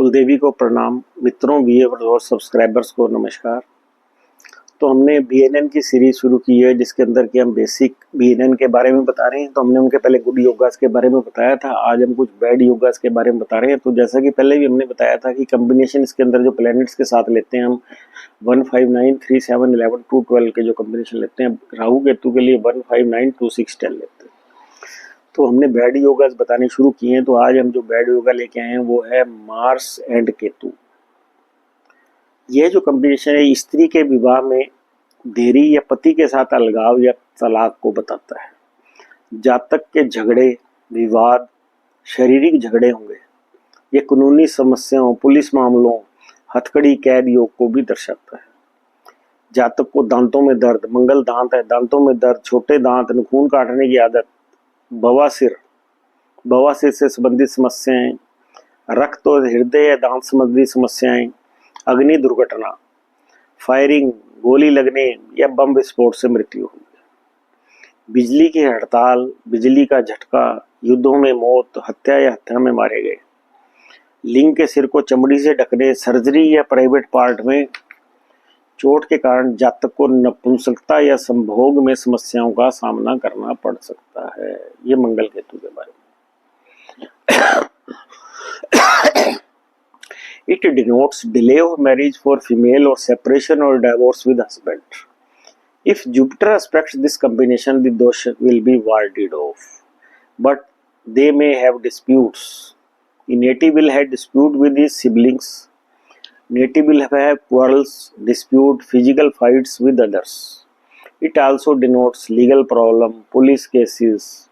कुलदेवी को प्रणाम, मित्रों, व्यूअर्स और सब्सक्राइबर्स को नमस्कार। तो हमने बीएनएन की सीरीज शुरू की है जिसके अंदर कि हम बेसिक बीएनएन के बारे में बता रहे हैं। तो हमने उनके पहले गुड योगास के बारे में बताया था, आज हम कुछ बैड योगास के बारे में बता रहे हैं। तो जैसा कि पहले भी हमने बताया था कि कॉम्बिनेशन इसके अंदर जो प्लैनेट्स के साथ लेते हैं हम 1, 5, 9, 3, 7, 11, 2, 12 के जो कॉम्बिनेशन लेते हैं, राहु केतु के लिए 1, 5, 9, 2, 6, 10 लेते हैं। तो हमने बैड योगास बताने शुरू किए हैं। तो आज हम जो बैड योगा लेके आए हैं वो है मार्स एंड केतु। यह जो कॉम्बिनेशन है स्त्री के विवाह में देरी या पति के साथ अलगाव या तलाक को बताता है। जातक के झगड़े, विवाद, शारीरिक झगड़े होंगे। ये कानूनी समस्याओं, पुलिस मामलों, हथकड़ी कैद योग को भी दर्शाता है। जातक को दांतों में दर्द, मंगल दांत है, दांतों में दर्द, छोटे दांत, नाखून काटने की आदत, बवासीर से संबंधित समस्याएं, रक्त और हृदय या दांत संबंधी समस्याएं, अग्नि दुर्घटना, फायरिंग, गोली लगने या बम विस्फोट से मृत्यु हुई, बिजली की हड़ताल, बिजली का झटका, युद्धों में मौत, हत्या या हत्या में मारे गए, लिंग के सिर को चमड़ी से ढकने, सर्जरी या प्राइवेट पार्ट में चोट के कारण जातक को नपुंसकता या संभोग में समस्याओं का सामना करना पड़ सकता है। ये मंगल केतु के बारे में। It denotes delay of marriage for female or separation or divorce with husband. If Jupiter aspects this combination, the dosha will be warded off, but they may have disputes. A native will have dispute with his siblings. Native will have quarrels, dispute, physical fights with others. It also denotes legal problem, police cases,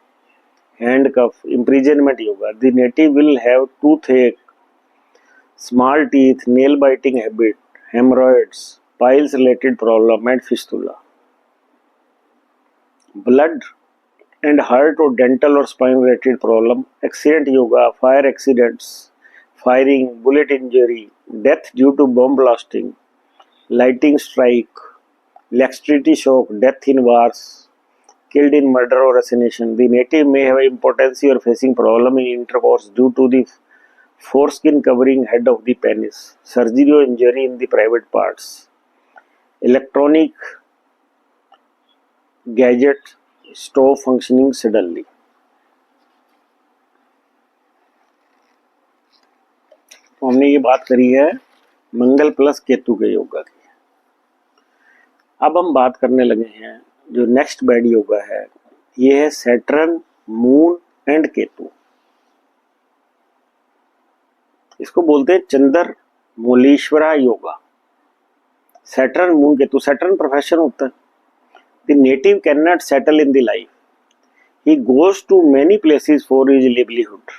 handcuff, imprisonment yoga. The native will have toothache, small teeth, nail biting habit, hemorrhoids, piles related problem and fistula. Blood and heart or dental or spine related problem, accident yoga, fire accidents, firing, bullet injury, death due to bomb blasting, lightning strike, electricity shock, death in wars, killed in murder or assassination. The native may have impotency or facing problem in intercourse due to the foreskin covering head of the penis, surgery or injury in the private parts, electronic gadget stop functioning suddenly. तो हमने ये बात करी है मंगल plus Ketu के योगा की। अब हम बात करने लगे हैं जो नेक्स्ट बैड योगा है, ये है सैटर्न, मून एंड केतु। इसको बोलते हैं Chandra Mulishwara yoga. Saturn, moon, Ketu. Saturn profession होता है। The native can not settle in the life, he goes to many places for his livelihood,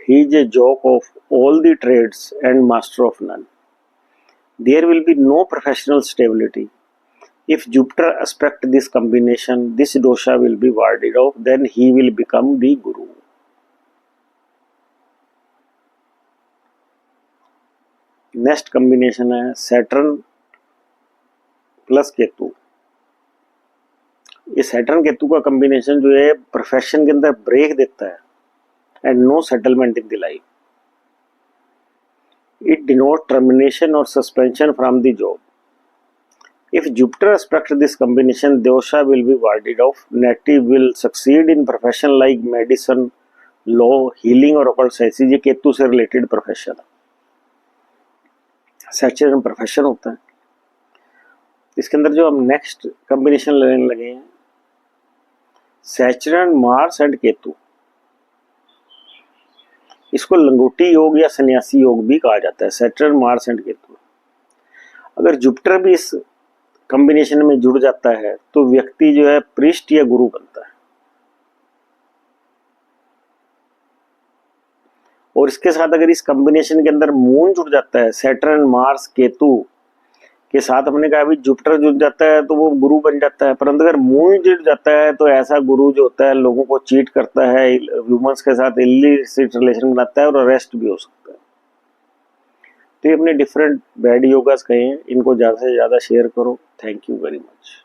he is a jack of all the trades and master of none, there will be no professional stability. If Jupiter aspect this combination, this dosha will be warded off, then he will become the guru. Next combination है Saturn plus Ketu. ये Saturn Ketu का combination जो है profession के अंदर break देता है and no settlement in the life. It denote termination और suspension from the job. If Jupiter aspects this combination, dosha will be warded off. Native will succeed in profession like medicine, law, healing और occult sciences. ये केतु से related profession है, Saturn profession होता है. इसके अंदर जो हम नेक्स्ट कॉम्बिनेशन लेने लगे हैं सैटर्न, मार्स एंड केतु, इसको लंगोटी योग या सन्यासी योग भी कहा जाता है. Saturn, Mars and Ketu. अगर जुपिटर भी इस कॉम्बिनेशन में जुड़ जाता है तो व्यक्ति जो है प्रीस्ट या गुरु बनता है. और इसके साथ अगर इस कॉम्बिनेशन के अंदर मून जुड़ जाता है, सैटर्न, मार्स, केतु के साथ, हमने कहा अभी जुपिटर जुड़ जाता है तो वो गुरु बन जाता है, परंतु अगर मून जुड़ जाता है तो ऐसा गुरु जो होता है लोगों को चीट करता है, ह्यूमंस के साथ इलिसिट रिलेशन बनाता है और अरेस्ट भी हो सकता है. तो ये अपने डिफरेंट बैड योगास कहे हैं, इनको ज़्यादा से ज़्यादा शेयर करो. Thank you very much.